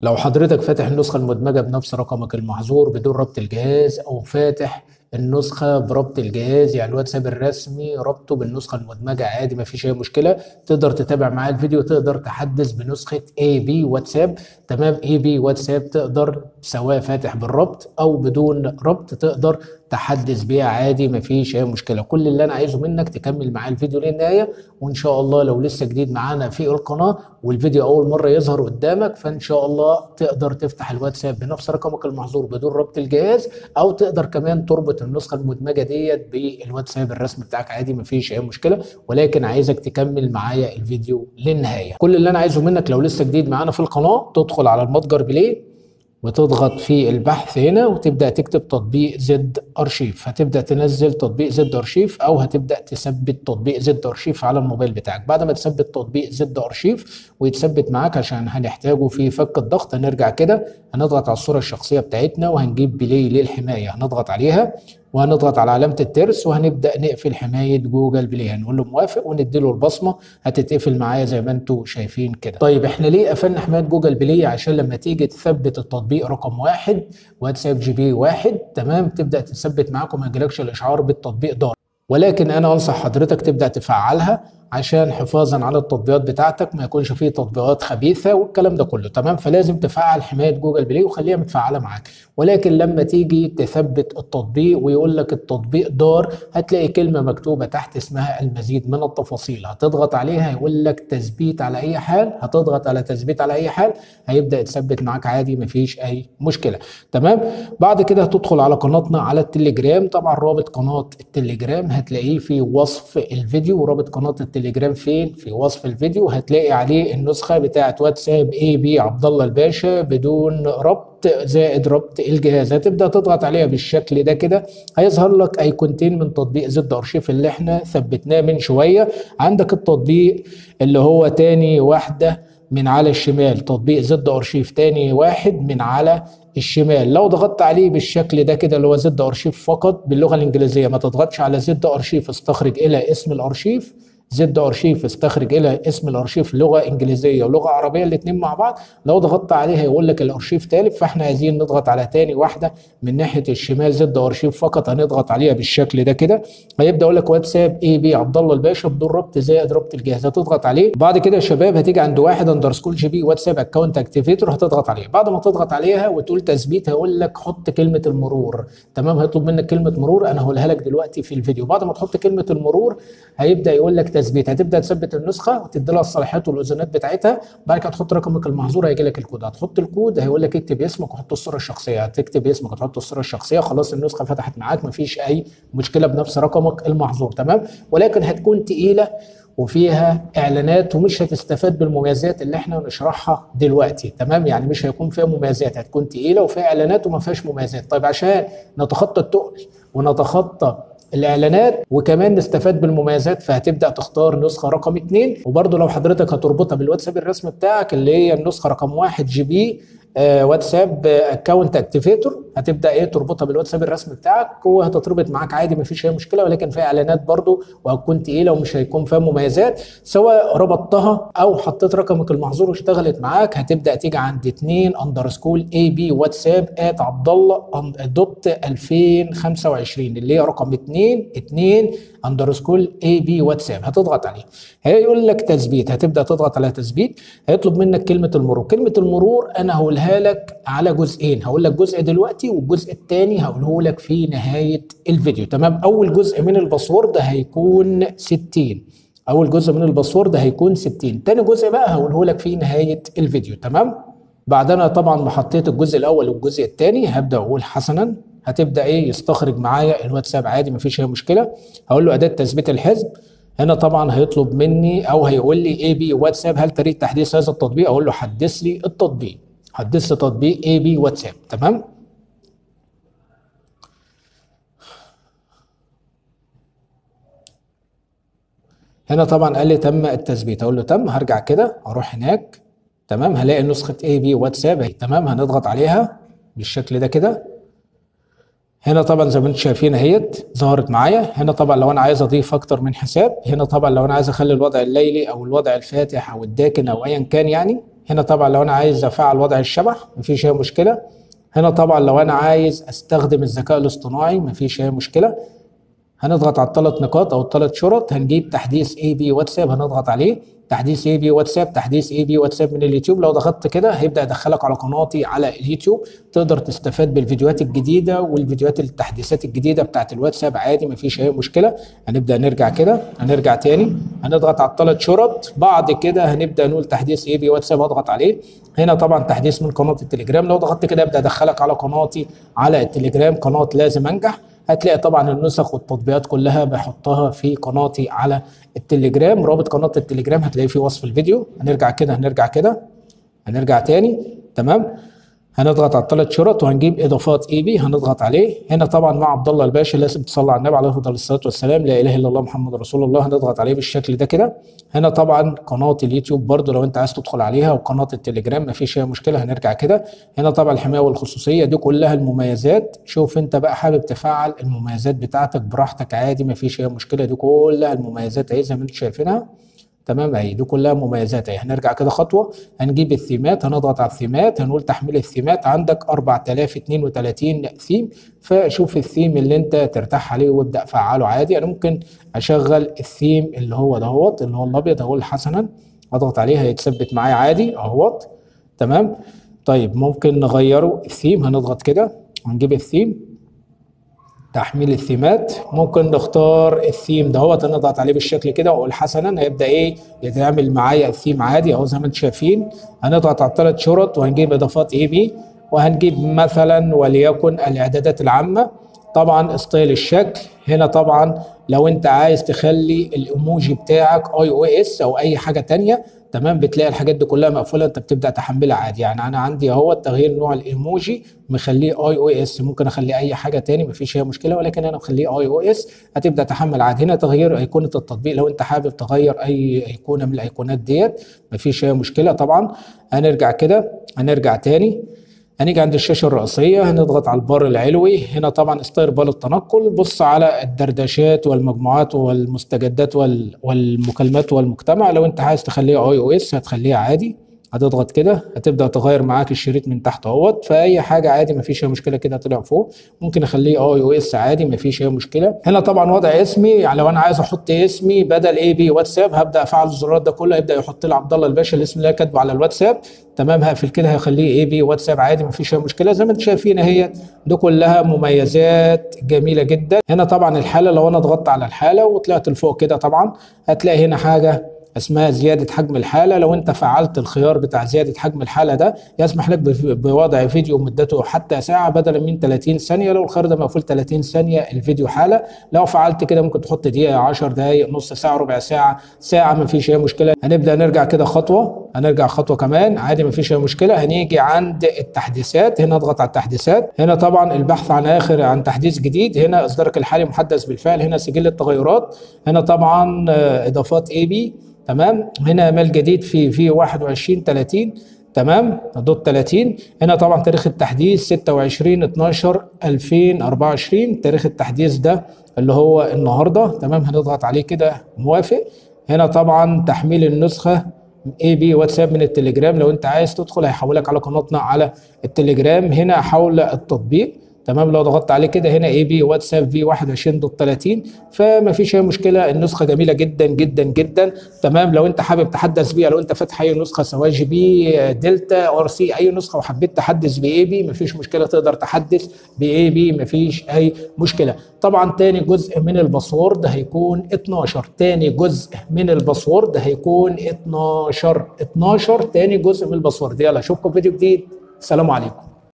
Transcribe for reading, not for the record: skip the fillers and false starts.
لو حضرتك فاتح النسخة المدمجة بنفس رقمك المحظور بدون ربط الجهاز أو فاتح النسخة بربط الجهاز، يعني الواتساب الرسمي ربطه بالنسخة المدمجة عادي، مفيش أي مشكلة. تقدر تتابع معايا الفيديو، تقدر تحدث بنسخة اي بي واتساب. تمام، اي بي واتساب تقدر سواء فاتح بالربط أو بدون ربط تقدر تحدث بيها عادي، مفيش أي مشكلة. كل اللي أنا عايزه منك تكمل معايا الفيديو للنهاية، وإن شاء الله لو لسه جديد معانا في القناة والفيديو اول مره يظهر قدامك، فان شاء الله تقدر تفتح الواتساب بنفس رقمك المحظور بدون ربط الجهاز، او تقدر كمان تربط النسخه المدمجه ديت بالواتساب الرسمي بتاعك عادي، مفيش اي مشكله. ولكن عايزك تكمل معايا الفيديو للنهايه. كل اللي انا عايزه منك لو لسه جديد معانا في القناه، تدخل على المتجر بلاي وتضغط في البحث هنا وتبدأ تكتب تطبيق زد أرشيف. هتبدأ تنزل تطبيق زد أرشيف أو هتبدأ تثبت تطبيق زد أرشيف على الموبايل بتاعك. بعد ما تثبت تطبيق زد أرشيف ويتثبت معاك عشان هنحتاجه في فك الضغط، هنرجع كده هنضغط على الصورة الشخصية بتاعتنا وهنجيب بلاي للحماية، هنضغط عليها وهنضغط على علامة الترس وهنبدأ نقفل حماية جوجل بلاي. هنقول له موافق ونديله البصمة، هتتقفل معايا زي ما انتم شايفين كده. طيب احنا ليه قفلنا حماية جوجل بلاي؟ عشان لما تيجي تثبت التطبيق رقم واحد واتساب جي بي واحد، تمام، تبدأ تثبت معاك وما يجيلكش الإشعار بالتطبيق ضار. ولكن انا انصح حضرتك تبدا تفعلها عشان حفاظا على التطبيقات بتاعتك، ما يكونش فيه تطبيقات خبيثه والكلام ده كله. تمام، فلازم تفعل حمايه جوجل بلاي وخليها متفعله معاك. ولكن لما تيجي تثبت التطبيق ويقول لك التطبيق دار، هتلاقي كلمه مكتوبه تحت اسمها المزيد من التفاصيل، هتضغط عليها يقول لك تثبيت على اي حال، هتضغط على تثبيت على اي حال، هيبدا يتثبت معاك عادي، مفيش اي مشكله. تمام، بعد كده هتدخل على قناتنا على التليجرام. طبعا رابط قناه التليجرام هتلاقيه في وصف الفيديو. ورابط قناه التليجرام فين؟ في وصف الفيديو. هتلاقي عليه النسخه بتاعه واتساب اي بي عبد الله الباشا بدون ربط زائد ربط الجهاز. هتبدا تضغط عليها بالشكل ده كده، هيظهر لك ايقونتين من تطبيق زد ارشيف اللي احنا ثبتناه من شويه. عندك التطبيق اللي هو تاني واحده من على الشمال، تطبيق زد ارشيف تاني واحد من على الشمال. لو ضغطت عليه بالشكل ده كده اللي هو زد ارشيف فقط باللغه الانجليزيه، ما تضغطش على زد ارشيف استخرج الى اسم الارشيف، زد ارشيف استخرج الى اسم الارشيف لغه انجليزيه ولغه عربيه الاثنين مع بعض. لو ضغطت عليه هيقول لك الارشيف تالف، فاحنا عايزين نضغط على تاني واحده من ناحيه الشمال زد ارشيف فقط، هنضغط عليها بالشكل ده كده. هيبدا يقول لك واتساب اي بي عبد الله الباشا بدون ربط زائد ربط الجهاز، هتضغط عليه. بعد كده يا شباب هتيجي عند واحد اندرسكول جي بي واتساب اكونت اكتيفيتور، هتضغط عليه. بعد ما تضغط عليها وتقول تثبيت هيقول لك حط كلمه المرور. تمام، هيطلب منك كلمه مرور، انا هقولها لك دلوقتي في الفيديو. بعد ما تحط كلمه المرور هيبدا يقول لك تثبيت، هتبدا تثبت النسخه وتدي لها الصلاحيات والاذونات بتاعتها. بعد كده تحط رقمك المحظور، هيجي لك الكود، هتحط الكود، هيقول لك اكتب اسمك وحط الصوره الشخصيه، هتكتب اسمك وتحط الصوره الشخصيه، خلاص النسخه فتحت معاك، مفيش اي مشكله بنفس رقمك المحظور. تمام، ولكن هتكون تقيله وفيها اعلانات ومش هتستفاد بالمميزات اللي احنا نشرحها دلوقتي. تمام، يعني مش هيكون فيها مميزات، هتكون تقيله وفيها اعلانات وما فيهاش مميزات. طيب عشان نتخطى التقل ونتخطى الاعلانات وكمان نستفاد بالمميزات، فهتبدا تختار نسخه رقم 2. وبرده لو حضرتك هتربطها بالواتساب الرسمي بتاعك اللي هي النسخه رقم 1 جي بي واتساب اكونت اكتيفيتور، هتبدا تربطها بالواتساب الرسمي بتاعك وهتتربط معاك عادي، مفيش اي مشكله. ولكن فيها اعلانات برضو وهتكون تقيله ومش هيكون فيها مميزات. سواء ربطتها او حطيت رقمك المحظور واشتغلت معاك، هتبدا تيجي عند 2 اندرسكول اي بي واتساب عبد الله دوت 2025 اللي هي رقم 2 اندرسكول اي بي واتساب، هتضغط عليه. هيقول لك تثبيت، هتبدا تضغط على تثبيت. هيطلب منك كلمه المرور. كلمه المرور انا هقولها لك على جزئين، هقول لك جزء دلوقتي والجزء الثاني هقوله لك في نهايه الفيديو. تمام، اول جزء من الباسورد هيكون 60، اول جزء من الباسورد هيكون 60. تاني جزء بقى هقوله لك في نهايه الفيديو. تمام، بعد انا طبعا ما حطيت الجزء الاول والجزء الثاني هبدا اقول حسنا. هتبدا يستخرج معايا الواتساب عادي، مفيش اي مشكله. هقول له اداه تثبيت الحزب. هنا طبعا هيطلب مني او هيقول لي اي بي واتساب هل تريد تحديث هذا التطبيق؟ اقول له حدث لي التطبيق، حدث لي تطبيق اي بي واتساب. تمام، هنا طبعا قال لي تم التثبيت، اقول له تم. هرجع كده اروح هناك. تمام، هلاقي نسخه اي بي واتساب اهي. تمام، هنضغط عليها بالشكل ده كده. هنا طبعا زي ما انتم شايفين اهيت ظهرت معايا. هنا طبعا لو انا عايز اضيف اكتر من حساب، هنا طبعا لو انا عايز اخلي الوضع الليلي او الوضع الفاتح او الداكن او ايا كان، يعني هنا طبعا لو انا عايز افعل وضع الشبح مفيش اي مشكله. هنا طبعا لو انا عايز استخدم الذكاء الاصطناعي مفيش اي مشكله. هنضغط على الثلاث نقاط او الثلاث شرط، هنجيب تحديث اي بي واتساب هنضغط عليه، تحديث اي بي واتساب، تحديث اي بي واتساب من اليوتيوب. لو ضغطت كده هيبدا يدخلك على قناتي على اليوتيوب، تقدر تستفاد بالفيديوهات الجديده والفيديوهات التحديثات الجديده بتاعت الواتساب عادي مفيش اي مشكله. هنبدا نرجع كده، هنرجع تاني، هنضغط على الثلاث شرط، بعد كده هنبدا نقول تحديث اي بي واتساب هضغط عليه. هنا طبعا تحديث من قناه التليجرام، لو ضغطت كده يبدا يدخلك على قناتي على التليجرام، قناه لازم انجح. هتلاقي طبعا النسخ والتطبيقات كلها بحطها في قناتي على التليجرام، رابط قناة التليجرام هتلاقيه في وصف الفيديو. هنرجع كده، هنرجع كده، هنرجع تاني، تمام. هنضغط على الثلاث شرط وهنجيب اضافات اي بي هنضغط عليه. هنا طبعا مع عبد الله الباشا لازم تصلي على النبي عليه افضل الصلاه والسلام، لا اله الا الله محمد رسول الله، هنضغط عليه بالشكل ده كده. هنا طبعا قناه اليوتيوب برضو لو انت عايز تدخل عليها، وقناه التليجرام مفيش اي مشكله. هنرجع كده، هنا طبعا الحمايه والخصوصيه دي كلها المميزات. شوف انت بقى حابب تفعل المميزات بتاعتك براحتك عادي مفيش اي مشكله، دي كلها المميزات اهي زي ما انتم شايفينها، تمام. اهي دي كلها مميزات اهي. هنرجع كده خطوه، هنجيب الثيمات، هنضغط على الثيمات، هنقول تحميل الثيمات. عندك 4032 ثيم، فشوف الثيم اللي انت ترتاح عليه وابدا فعله عادي. انا ممكن اشغل الثيم اللي هو دهوت اللي هو الابيض اهو حسنا، اضغط عليه هيتثبت معايا عادي اهوت، تمام. طيب ممكن نغيره الثيم، هنضغط كده ونجيب الثيم، تحميل الثيمات، ممكن نختار الثيم دهوت نضغط عليه بالشكل كده واقول حسنا، هيبدا ايه يتعمل معايا الثيم عادي اهو زي ما انتم شايفين. هنضغط على الثلاث شرط وهنجيب اضافات اي بي، وهنجيب مثلا وليكن الاعدادات العامه، طبعا ستايل الشكل. هنا طبعا لو انت عايز تخلي الايموجي بتاعك اي او اس او اي حاجه تانية، تمام، بتلاقي الحاجات دي كلها مقفوله، انت بتبدا تحملها عادي. يعني انا عندي اهو تغيير نوع الايموجي مخليه اي او اس، ممكن اخليه اي حاجه تاني مفيش اي مشكله، ولكن انا مخليه اي او اس، هتبدا تحمل عادي. هنا تغيير ايقونه التطبيق، لو انت حابب تغير اي ايقونه من الايقونات ديت مفيش اي مشكله طبعا. هنرجع كده، هنرجع تاني، هنيجي عند الشاشه الرئيسيه، هنضغط على البار العلوي. هنا طبعا استقبال التنقل، بص على الدردشات والمجموعات والمستجدات والمكالمات والمجتمع، لو انت عايز تخليها اي او اس هتخليها عادي، هتضغط كده هتبدا تغير معاك الشريط من تحت اهوت، فاي حاجه عادي مفيش اي مشكله. كده طلع فوق، ممكن اخليه اي او اس عادي مفيش اي مشكله. هنا طبعا وضع اسمي، يعني لو انا عايز احط اسمي بدل اي بي واتساب هبدا افعل الزرار ده كله، يبدا يحط لي عبد الله الباشا الاسم اللي انا كاتبه على الواتساب، تمام. هقفل كده هخليه اي بي واتساب عادي مفيش اي مشكله. زي ما انتم شايفين اهي دي كلها مميزات جميله جدا. هنا طبعا الحاله، لو انا ضغطت على الحاله وطلعت لفوق كده طبعا هتلاقي هنا حاجه اسمها زيادة حجم الحالة. لو انت فعلت الخيار بتاع زيادة حجم الحالة ده يسمح لك بوضع فيديو مدته حتى ساعة بدلا من 30 ثانية. لو الخيار ده مقفول 30 ثانية الفيديو حالة، لو فعلت كده ممكن تحط دقيقة، 10 دقايق، نص ساعة، ربع ساعة، ساعة، مفيش اي مشكلة. هنبدأ نرجع كده خطوة، هنرجع خطوة كمان عادي مفيش اي مشكلة. هنيجي عند التحديثات، هنا اضغط على التحديثات. هنا طبعا البحث عن تحديث جديد، هنا اصدارك الحالي محدث بالفعل، هنا سجل التغيرات، هنا طبعا اضافات اي بي، تمام. هنا مال جديد في 21 30، تمام، دوت 30. هنا طبعا تاريخ التحديث 26 12 2024، تاريخ التحديث ده اللي هو النهارده، تمام. هنضغط عليه كده موافق. هنا طبعا تحميل النسخه اي بي واتساب من التليجرام، لو انت عايز تدخل هيحولك على قناتنا على التليجرام. هنا حول التطبيق، تمام. لو ضغطت عليه كده هنا اي بي واتساب في 21.30، فما فيش اي مشكله. النسخه جميله جدا جدا جدا، تمام. لو انت حابب تحدث بيها، لو انت فاتح اي نسخه سواء جي بي، دلتا، ار سي، اي نسخه وحبيت تحدث باي بي ما فيش مشكله، تقدر تحدث باي بي ما فيش اي مشكله. طبعا تاني جزء من الباسورد هيكون 12، تاني جزء من الباسورد هيكون 12 تاني جزء من الباسورد. يلا اشوفكم في فيديو جديد، السلام عليكم.